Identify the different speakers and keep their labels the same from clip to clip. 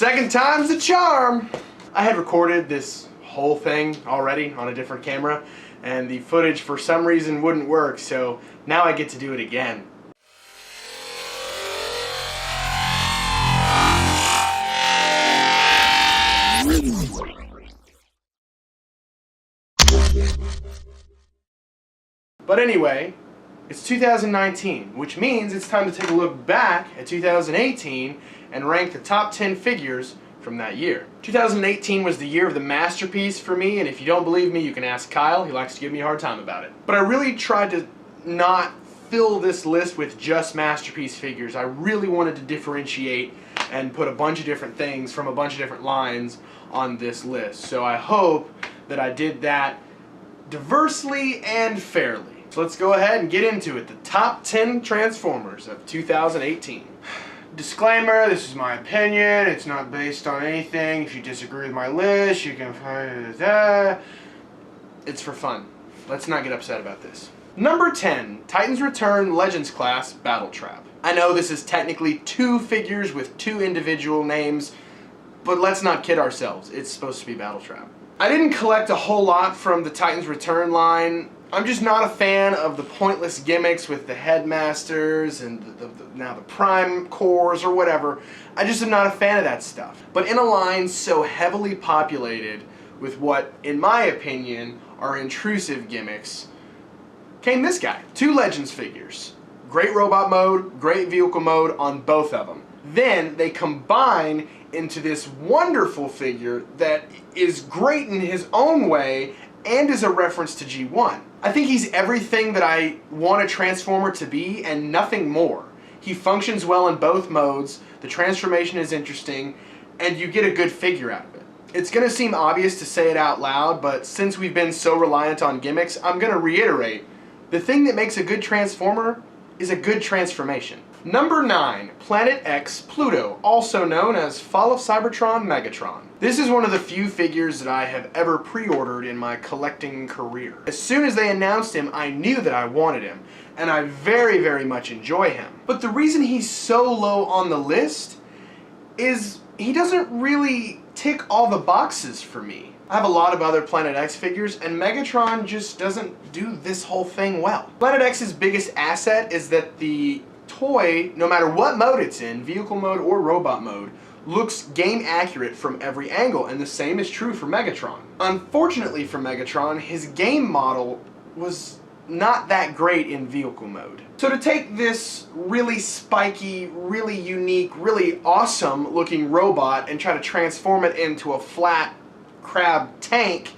Speaker 1: Second time's the charm. I had recorded this whole thing already on a different camera, and the footage for some reason wouldn't work, so now I get to do it again. But anyway, it's 2019, which means it's time to take a look back at 2018 and rank the top 10 figures from that year. 2018 was the year of the masterpiece for me, and if you don't believe me, you can ask Kyle. He likes to give me a hard time about it. But I really tried to not fill this list with just masterpiece figures. I really wanted to differentiate and put a bunch of different things from a bunch of different lines on this list. So I hope that I did that diversely and fairly. So let's go ahead and get into it. The top 10 Transformers of 2018. Disclaimer, this is my opinion. It's not based on anything. If you disagree with my list, you can find that. It's for fun. Let's not get upset about this. Number 10, Titans Return Legends Class Battle Trap. I know this is technically two figures with two individual names, but let's not kid ourselves. It's supposed to be Battle Trap. I didn't collect a whole lot from the Titans Return line. I'm just not a fan of the pointless gimmicks with the headmasters and now the prime cores or whatever. I just am not a fan of that stuff. But in a line so heavily populated with what, in my opinion, are intrusive gimmicks, came this guy. Two Legends figures. Great robot mode, great vehicle mode on both of them. Then they combine into this wonderful figure that is great in his own way and is a reference to G1. I think he's everything that I want a Transformer to be and nothing more. He functions well in both modes, the transformation is interesting, and you get a good figure out of it. It's going to seem obvious to say it out loud, but since we've been so reliant on gimmicks, I'm going to reiterate, the thing that makes a good Transformer is a good transformation. Number 9, Planet X Pluto, also known as Fall of Cybertron Megatron. This is one of the few figures that I have ever pre-ordered in my collecting career. As soon as they announced him, I knew that I wanted him, and I very, very much enjoy him. But the reason he's so low on the list is he doesn't really tick all the boxes for me. I have a lot of other Planet X figures, and Megatron just doesn't do this whole thing well. Planet X's biggest asset is that the toy, no matter what mode it's in, vehicle mode or robot mode, looks game accurate from every angle, and the same is true for Megatron. Unfortunately for Megatron, his game model was not that great in vehicle mode. So to take this really spiky, really unique, really awesome looking robot and try to transform it into a flat crab tank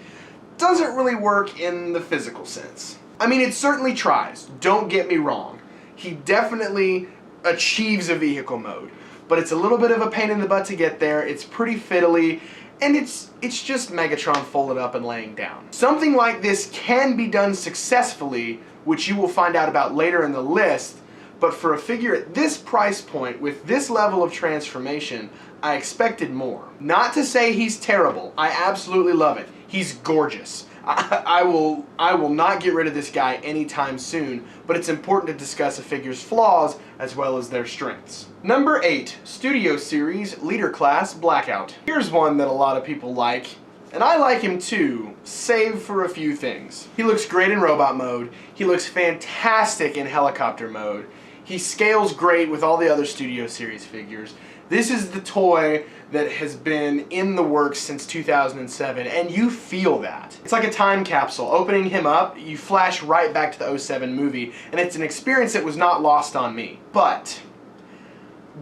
Speaker 1: doesn't really work in the physical sense. I mean, it certainly tries, don't get me wrong. He definitely achieves a vehicle mode, but it's a little bit of a pain in the butt to get there. It's pretty fiddly, and it's just Megatron folded up and laying down. Something like this can be done successfully, which you will find out about later in the list, but for a figure at this price point, with this level of transformation, I expected more. Not to say he's terrible. I absolutely love it. He's gorgeous. I will not get rid of this guy anytime soon, but it's important to discuss a figure's flaws as well as their strengths. Number 8, Studio Series Leader Class Blackout. Here's one that a lot of people like, and I like him too, save for a few things. He looks great in robot mode, he looks fantastic in helicopter mode, he scales great with all the other Studio Series figures. This is the toy that has been in the works since 2007, and you feel that. It's like a time capsule. Opening him up, you flash right back to the 2007 movie, and it's an experience that was not lost on me. But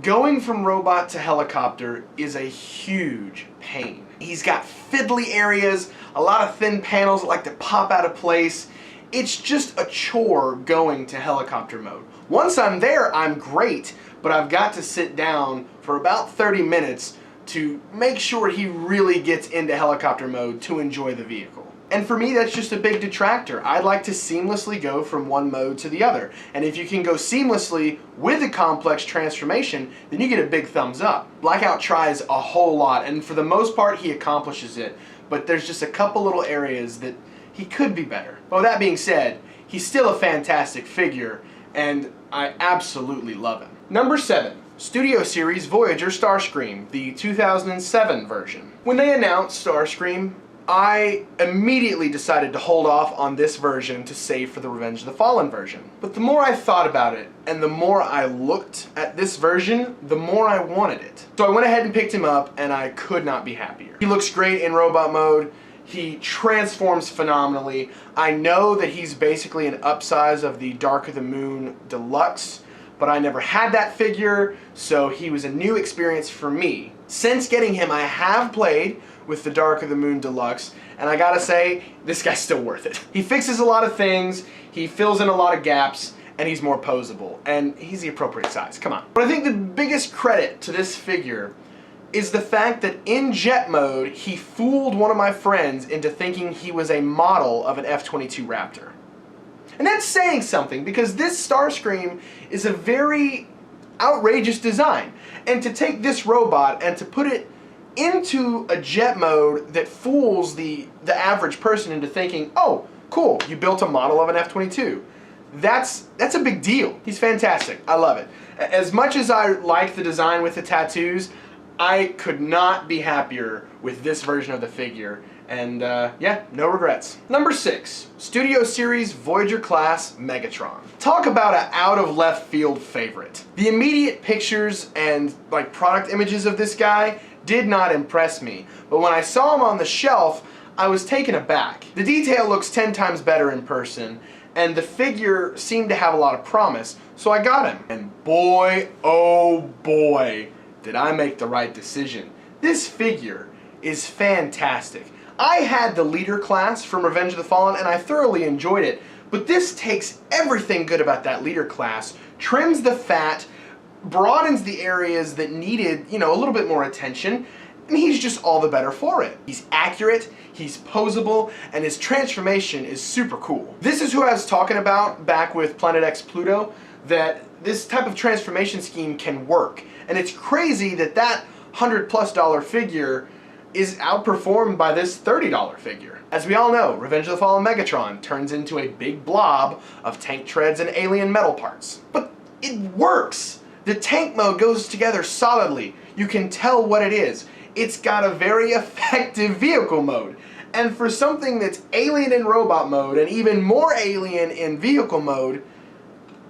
Speaker 1: going from robot to helicopter is a huge pain. He's got fiddly areas, a lot of thin panels that like to pop out of place. It's just a chore going to helicopter mode. Once I'm there, I'm great, but I've got to sit down for about 30 minutes to make sure he really gets into helicopter mode to enjoy the vehicle. And for me, that's just a big detractor. I'd like to seamlessly go from one mode to the other. And if you can go seamlessly with a complex transformation, then you get a big thumbs up. Blackout tries a whole lot, and for the most part, he accomplishes it. But there's just a couple little areas that he could be better. But with that being said, he's still a fantastic figure, and I absolutely love him. Number 7, Studio Series Voyager Starscream, the 2007 version. When they announced Starscream, I immediately decided to hold off on this version to save for the Revenge of the Fallen version. But the more I thought about it, and the more I looked at this version, the more I wanted it. So I went ahead and picked him up, and I could not be happier. He looks great in robot mode. He transforms phenomenally. I know that he's basically an upsize of the Dark of the Moon Deluxe, but I never had that figure, so he was a new experience for me. Since getting him, I have played with the Dark of the Moon Deluxe, and I gotta say, this guy's still worth it. He fixes a lot of things, he fills in a lot of gaps, and he's more posable, and he's the appropriate size, come on. But I think the biggest credit to this figure is the fact that in jet mode, he fooled one of my friends into thinking he was a model of an F-22 Raptor. And that's saying something, because this Starscream is a very outrageous design. And to take this robot and to put it into a jet mode that fools the average person into thinking, oh, cool, you built a model of an F-22. That's a big deal. He's fantastic. I love it. As much as I like the design with the tattoos, I could not be happier with this version of the figure. And yeah, no regrets. Number 6, Studio Series Voyager Class Megatron. Talk about an out of left field favorite. The immediate pictures and product images of this guy did not impress me, but when I saw him on the shelf, I was taken aback. The detail looks 10 times better in person, and the figure seemed to have a lot of promise, so I got him. And boy, oh boy, did I make the right decision. This figure is fantastic. I had the leader class from Revenge of the Fallen, and I thoroughly enjoyed it, but this takes everything good about that leader class, trims the fat, broadens the areas that needed, a little bit more attention, and he's just all the better for it. He's accurate, he's posable, and his transformation is super cool. This is who I was talking about back with Planet X Pluto, that this type of transformation scheme can work. And it's crazy that that $100+ figure is outperformed by this $30 figure. As we all know, Revenge of the Fallen Megatron turns into a big blob of tank treads and alien metal parts. But it works! The tank mode goes together solidly. You can tell what it is. It's got a very effective vehicle mode. And for something that's alien in robot mode and even more alien in vehicle mode,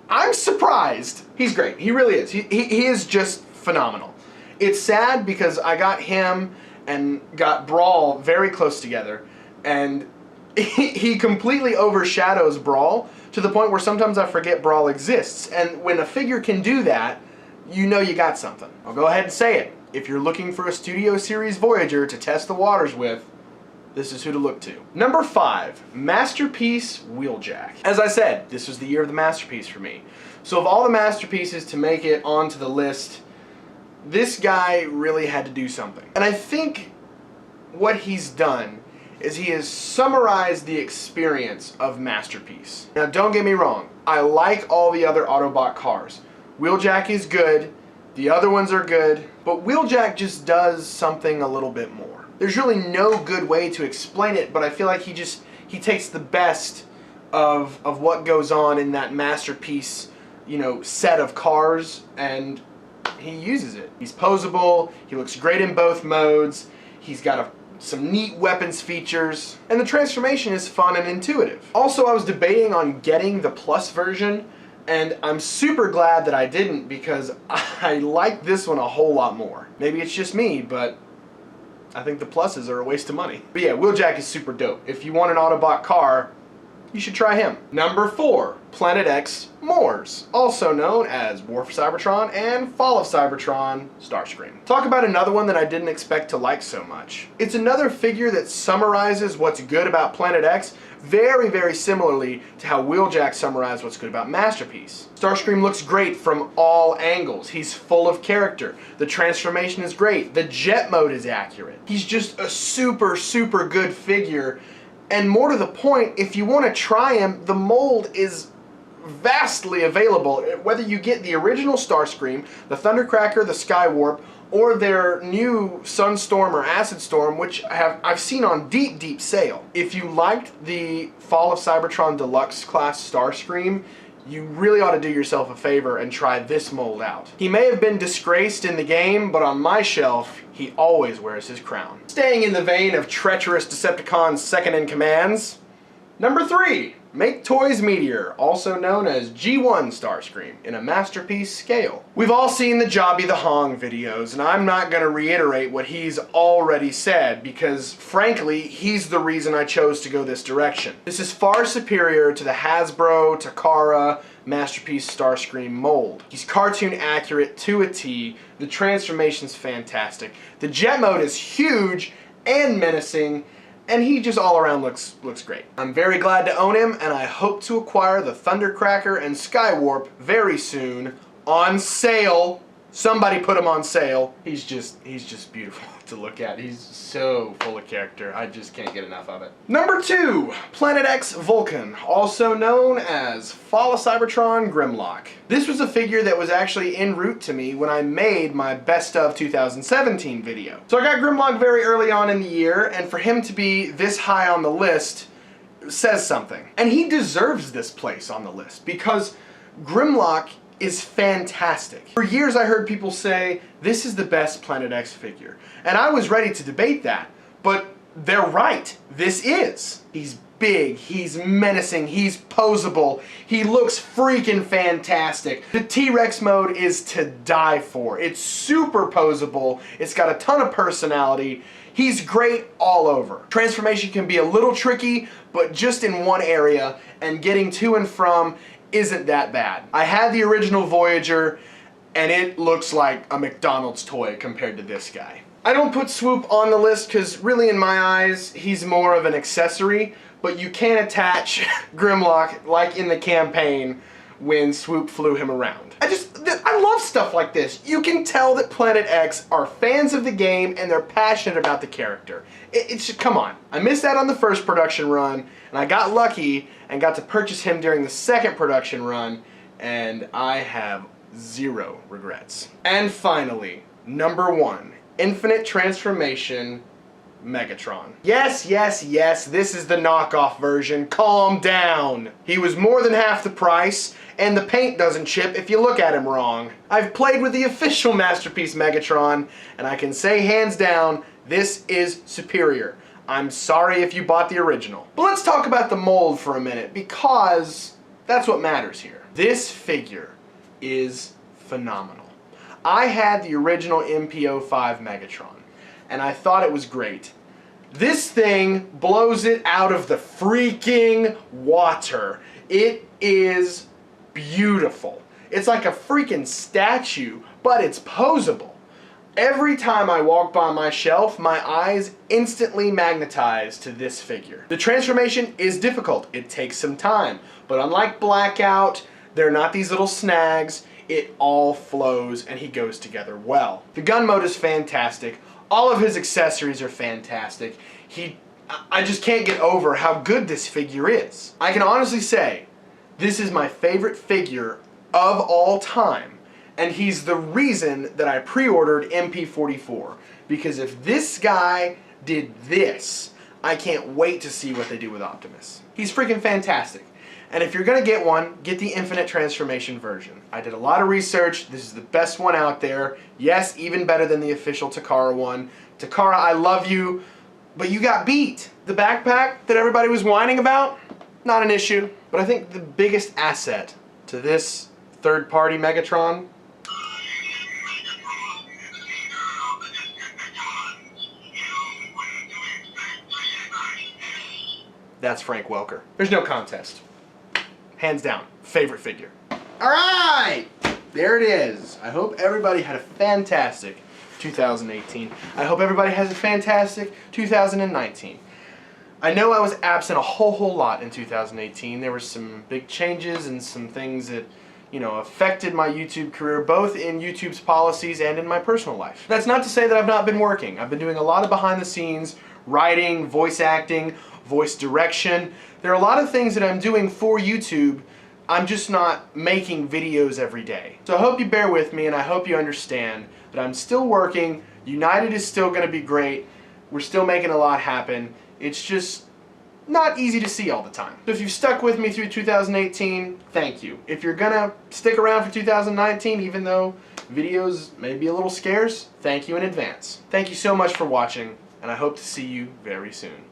Speaker 1: I'm surprised. He's great. He really is. He is just phenomenal. It's sad because I got him and got Brawl very close together, and he completely overshadows Brawl to the point where sometimes I forget Brawl exists. And when a figure can do that, you know you got something. I'll go ahead and say it. If you're looking for a Studio Series Voyager to test the waters with, this is who to look to. Number 5, Masterpiece Wheeljack. As I said, this was the year of the Masterpiece for me. So of all the Masterpieces to make it onto the list, this guy really had to do something. And I think what he's done is he has summarized the experience of Masterpiece. Now don't get me wrong, I like all the other Autobot cars. Wheeljack is good, the other ones are good, but Wheeljack just does something a little bit more. There's really no good way to explain it, but I feel like he takes the best of what goes on in that Masterpiece, set of cars, and he uses it. He's posable, he looks great in both modes, he's got some neat weapons features, and the transformation is fun and intuitive. Also, I was debating on getting the Plus version, and I'm super glad that I didn't because I like this one a whole lot more. Maybe it's just me, but I think the Pluses are a waste of money. But yeah, Wheeljack is super dope. If you want an Autobot car, you should try him. Number 4, Planet X Moors, also known as War for Cybertron and Fall of Cybertron Starscream. Talk about another one that I didn't expect to like so much. It's another figure that summarizes what's good about Planet X very, very similarly to how Wheeljack summarized what's good about Masterpiece. Starscream looks great from all angles. He's full of character. The transformation is great. The jet mode is accurate. He's just a super, super good figure. And more to the point, if you want to try him, the mold is vastly available. Whether you get the original Starscream, the Thundercracker, the Skywarp, or their new Sunstorm or Acid Storm, which I've seen on deep, deep sale. If you liked the Fall of Cybertron Deluxe class Starscream, you really ought to do yourself a favor and try this mold out. He may have been disgraced in the game, but on my shelf, he always wears his crown. Staying in the vein of treacherous Decepticons second-in-commands, number 3, Make Toys Meteor, also known as G1 Starscream, in a Masterpiece scale. We've all seen the Jobby the Hong videos, and I'm not going to reiterate what he's already said, because frankly, he's the reason I chose to go this direction. This is far superior to the Hasbro, Takara, Masterpiece Starscream mold. He's cartoon accurate to a T, the transformation's fantastic, the jet mode is huge and menacing, and he just all around looks great. I'm very glad to own him, and I hope to acquire the Thundercracker and Skywarp very soon on sale. Somebody put him on sale. He's just beautiful to look at. He's so full of character. I just can't get enough of it. Number 2, Planet X Vulcan, also known as Fall of Cybertron Grimlock. This was a figure that was actually en route to me when I made my Best of 2017 video. So I got Grimlock very early on in the year, and for him to be this high on the list says something. And he deserves this place on the list, because Grimlock is fantastic. For years I heard people say, this is the best Planet X figure. And I was ready to debate that, but they're right. This is. He's big, he's menacing, he's posable, he looks freaking fantastic. The T-Rex mode is to die for. It's super posable, it's got a ton of personality, he's great all over. Transformation can be a little tricky, but just in one area, and getting to and from isn't that bad. I had the original Voyager, and it looks like a McDonald's toy compared to this guy. I don't put Swoop on the list because really in my eyes, he's more of an accessory, but you can attach Grimlock like in the campaign when Swoop flew him around. I love stuff like this. You can tell that Planet X are fans of the game and they're passionate about the character. Come on. I missed out on the first production run, and I got lucky and got to purchase him during the second production run, and I have zero regrets. And finally, number 1, Infinite Transformation Megatron. Yes, yes, yes, this is the knockoff version. Calm down. He was more than half the price, and the paint doesn't chip if you look at him wrong. I've played with the official Masterpiece Megatron, and I can say hands down, this is superior. I'm sorry if you bought the original. But let's talk about the mold for a minute, because that's what matters here. This figure is phenomenal. I had the original MP05 Megatron, and I thought it was great. This thing blows it out of the freaking water. It is beautiful. It's like a freaking statue, but it's posable. Every time I walk by my shelf, my eyes instantly magnetize to this figure. The transformation is difficult. It takes some time, but unlike Blackout, they're not these little snags. It all flows and he goes together well. The gun mode is fantastic. All of his accessories are fantastic. I just can't get over how good this figure is. I can honestly say, this is my favorite figure of all time. And he's the reason that I pre-ordered MP44. Because if this guy did this, I can't wait to see what they do with Optimus. He's freaking fantastic. And if you're gonna get one, get the Infinite Transformation version. I did a lot of research. This is the best one out there. Yes, even better than the official Takara one. Takara, I love you, but you got beat. The backpack that everybody was whining about, not an issue. But I think the biggest asset to this third-party Megatron, that's Frank Welker. There's no contest. Hands down, favorite figure. Alright! There it is. I hope everybody had a fantastic 2018. I hope everybody has a fantastic 2019. I know I was absent a whole lot in 2018. There were some big changes and some things that, affected my YouTube career, both in YouTube's policies and in my personal life. That's not to say that I've not been working. I've been doing a lot of behind the scenes, writing, voice acting, voice direction. There are a lot of things that I'm doing for YouTube. I'm just not making videos every day. So I hope you bear with me, and I hope you understand that I'm still working. United is still going to be great. We're still making a lot happen. It's just not easy to see all the time. So if you've stuck with me through 2018, thank you. If you're gonna stick around for 2019, even though videos may be a little scarce, thank you in advance. Thank you so much for watching, and I hope to see you very soon.